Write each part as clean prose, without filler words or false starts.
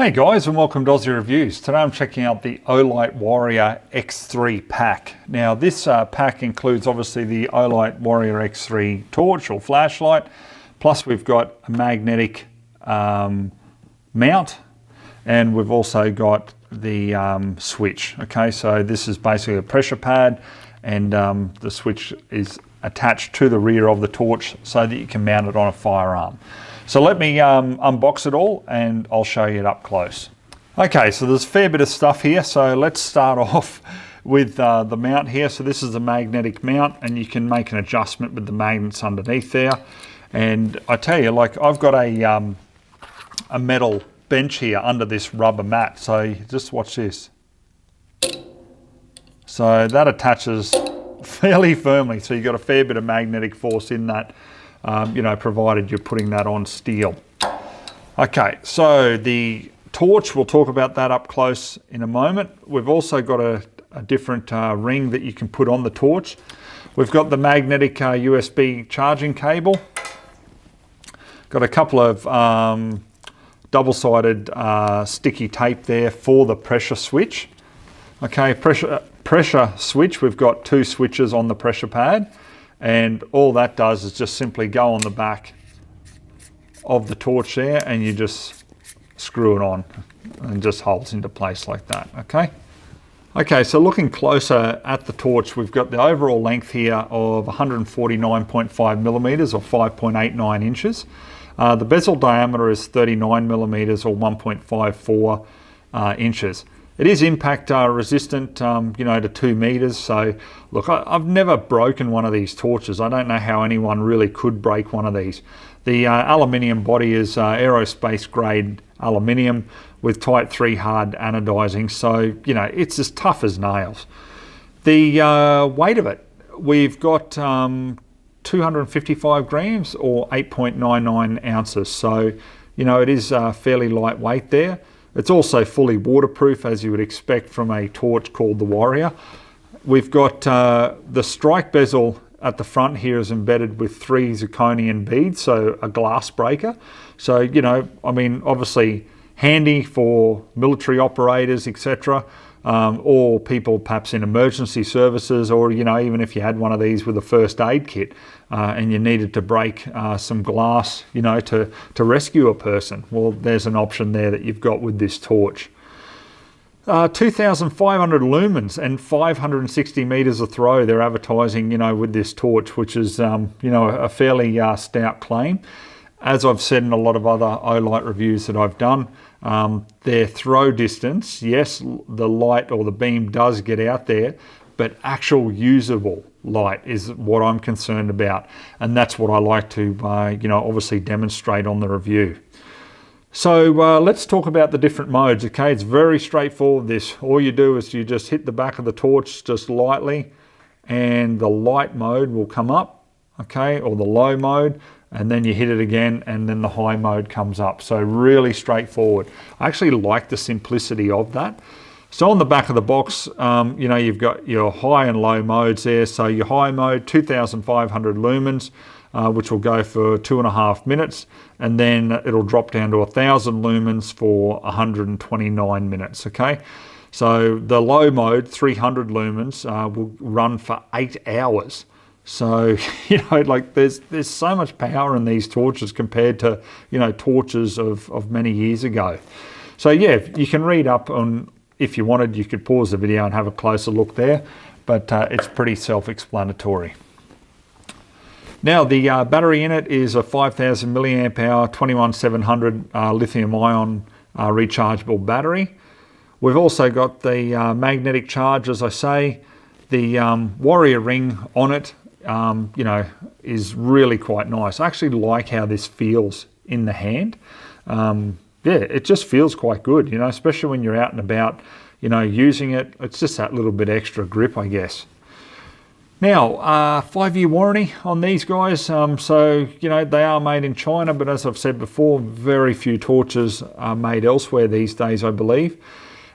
Hey guys, and welcome to Ozzie Reviews. Today I'm checking out the Olight Warrior X3 pack. Now this pack includes obviously the Olight Warrior X3 torch or flashlight, plus we've got a magnetic mount, and we've also got the switch. Okay, so this is basically a pressure pad, and the switch is attached to the rear of the torch so that you can mount it on a firearm. So let me unbox it all and I'll show you it up close. Okay, so there's a fair bit of stuff here. So let's start off with the mount here. So this is the magnetic mount, and you can make an adjustment with the magnets underneath there. And I tell you, like, I've got a metal bench here under this rubber mat. So just watch this. So that attaches fairly firmly. So you've got a fair bit of magnetic force in that. You know, provided you're putting that on steel. Okay, so the torch, we'll talk about that up close in a moment. We've also got a different ring that you can put on the torch. We've got the magnetic USB charging cable. Got a couple of double-sided sticky tape there for the pressure switch. Okay, pressure switch, we've got two switches on the pressure pad. And all that does is just simply go on the back of the torch there, and you just screw it on and it just holds into place like that, okay? Okay, so looking closer at the torch, we've got the overall length here of 149.5 millimeters or 5.89 inches. The bezel diameter is 39 millimeters or 1.54 inches. It is impact resistant, you know, to 2 meters. So look, I've never broken one of these torches. I don't know how anyone really could break one of these. The aluminium body is aerospace grade aluminium with type 3 hard anodizing. So, you know, it's as tough as nails. The weight of it, we've got 255 grams or 8.99 ounces. So, you know, it is fairly lightweight there. It's also fully waterproof, as you would expect from a torch called the Warrior. We've got the strike bezel at the front here is embedded with 3 zirconium beads, so a glass breaker. So, you know, I mean, obviously handy for military operators, etc., or people perhaps in emergency services, or, you know, even if you had one of these with a first aid kit and you needed to break some glass, you know, to rescue a person. Well, there's an option there that you've got with this torch. 2,500 lumens and 560 meters of throw they're advertising, you know, with this torch, which is, you know, a fairly stout claim. As I've said in a lot of other Olight reviews that I've done, their throw distance, yes, the light or the beam does get out there, but actual usable light is what I'm concerned about. And that's what I like to, you know, obviously demonstrate on the review. So let's talk about the different modes, okay? It's very straightforward, this. All you do is you just hit the back of the torch just lightly, and the light mode will come up, okay, or the low mode, and then you hit it again, and then the high mode comes up. So really straightforward. I actually like the simplicity of that. So on the back of the box, you know, you've got your high and low modes there. So your high mode, 2,500 lumens, which will go for 2.5 minutes, and then it'll drop down to 1,000 lumens for 129 minutes, okay? So the low mode, 300 lumens, will run for 8 hours. So, you know, like there's so much power in these torches compared to, you know, torches of many years ago. So yeah, you can read up on, if you wanted, you could pause the video and have a closer look there, but it's pretty self-explanatory. Now the battery in it is a 5,000 milliamp hour, 21700 lithium ion rechargeable battery. We've also got the magnetic charge, as I say. The Warrior ring on it, you know, is really quite nice. I actually like how this feels in the hand. Yeah, it just feels quite good, you know, especially when you're out and about, you know, using it. It's just that little bit extra grip, I guess. Now, 5-year warranty on these guys. So, you know, they are made in China, but as I've said before, very few torches are made elsewhere these days, I believe.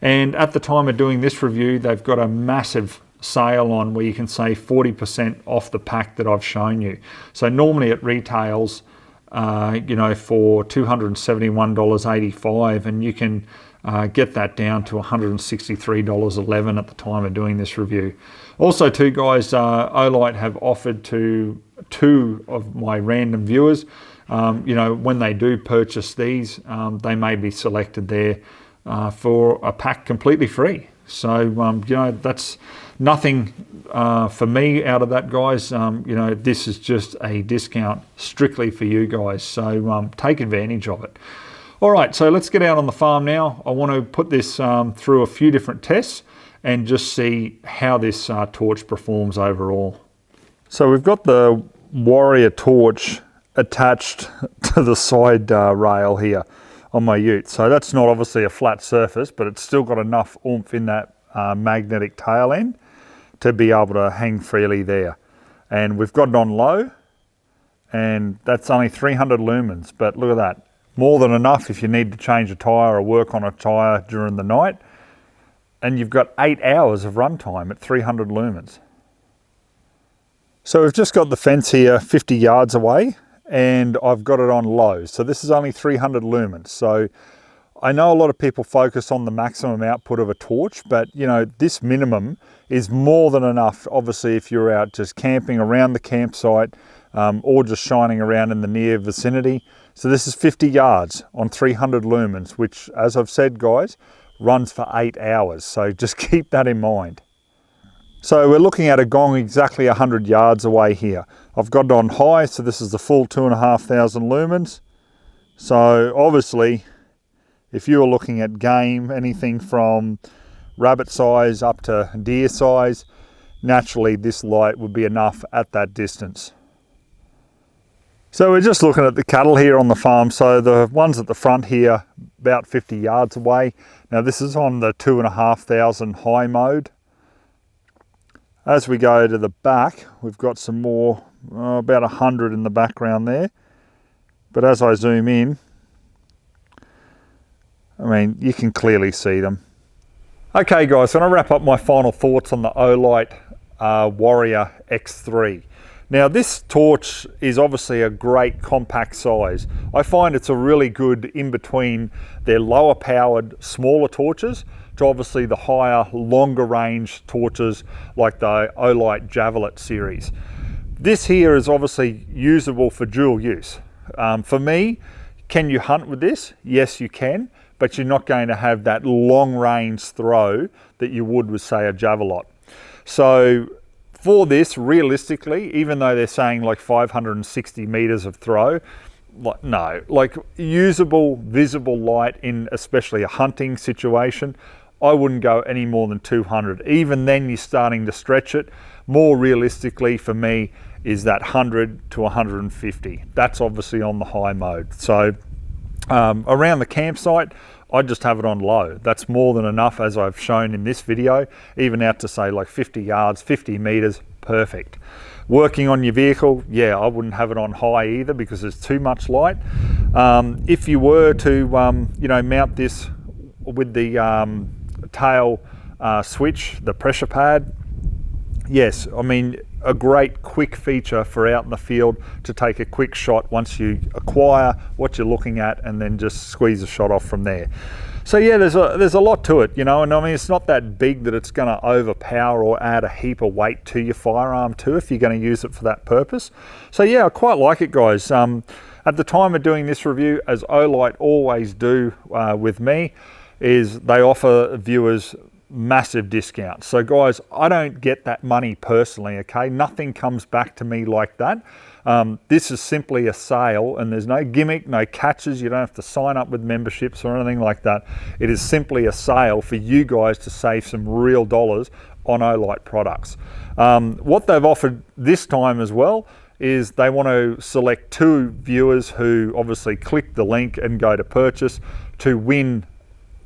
And at the time of doing this review, they've got a massive sale on where you can save 40% off the pack that I've shown you. So normally it retails you know, for $271.85, and you can get that down to $163.11 at the time of doing this review. Also too, guys, Olight have offered to 2 of my random viewers, you know, when they do purchase these, they may be selected there for a pack completely free. So, you know, that's nothing for me out of that, guys. You know, this is just a discount strictly for you guys. So take advantage of it. All right, so let's get out on the farm now. I want to put this through a few different tests and just see how this torch performs overall. So we've got the Warrior torch attached to the side rail here on my ute. So that's not obviously a flat surface, but it's still got enough oomph in that magnetic tail end to be able to hang freely there. And we've got it on low, and that's only 300 lumens, but look at that. More than enough if you need to change a tyre or work on a tyre during the night. And you've got 8 hours of runtime at 300 lumens. So we've just got the fence here 50 yards away, and I've got it on low. So this is only 300 lumens. So I know a lot of people focus on the maximum output of a torch, but you know, this minimum is more than enough, obviously, if you're out just camping around the campsite or just shining around in the near vicinity. So this is 50 yards on 300 lumens, which, as I've said, guys, runs for 8 hours. So just keep that in mind. So we're looking at a gong exactly 100 yards away here. I've got it on high, so this is the full 2,500 lumens. So obviously, if you were looking at game, anything from rabbit size up to deer size, naturally this light would be enough at that distance. So we're just looking at the cattle here on the farm. So the ones at the front here, about 50 yards away. Now this is on the 2,500 high mode. As we go to the back, we've got some more, about 100 in the background there. But as I zoom in, I mean, you can clearly see them. Okay guys, so I'm gonna wrap up my final thoughts on the Olight Warrior X3. Now this torch is obviously a great compact size. I find it's a really good in between their lower powered, smaller torches to obviously the higher, longer range torches like the Olight Javelot series. This here is obviously usable for dual use. For me, can you hunt with this? Yes, you can, but you're not going to have that long range throw that you would with, say, a Javelot. So for this, realistically, even though they're saying like 560 meters of throw, no, like usable, visible light in especially a hunting situation, I wouldn't go any more than 200. Even then you're starting to stretch it. More realistically for me is that 100 to 150. That's obviously on the high mode. So around the campsite, I just have it on low. That's more than enough, as I've shown in this video, even out to say like 50 yards, 50 meters, perfect. Working on your vehicle, yeah, I wouldn't have it on high either because there's too much light. If you were to, you know, mount this with the tail switch, the pressure pad, yes, I mean, a great quick feature for out in the field to take a quick shot once you acquire what you're looking at and then just squeeze a shot off from there. So yeah, there's a lot to it, you know, and I mean, it's not that big that it's going to overpower or add a heap of weight to your firearm too if you're going to use it for that purpose. So yeah, I quite like it, guys. At the time of doing this review, as Olight always do with me, is they offer viewers massive discounts. So guys, I don't get that money personally, okay? Nothing comes back to me like that. This is simply a sale and there's no gimmick, no catches. You don't have to sign up with memberships or anything like that. It is simply a sale for you guys to save some real dollars on Olight products. What they've offered this time as well is they want to select 2 viewers who obviously click the link and go to purchase to win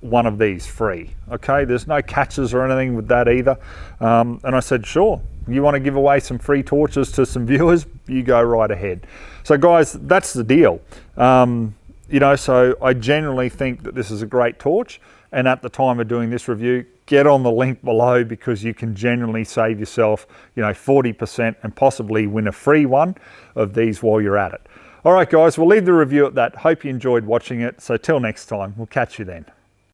one of these free. Okay, there's no catches or anything with that either. And I said, sure, you want to give away some free torches to some viewers, you go right ahead. So guys, that's the deal. You know, so I genuinely think that this is a great torch, and at the time of doing this review, get on the link below because you can genuinely save yourself, you know, 40% and possibly win a free one of these while you're at it. All right, guys, we'll leave the review at that. Hope you enjoyed watching it. So till next time, we'll catch you then.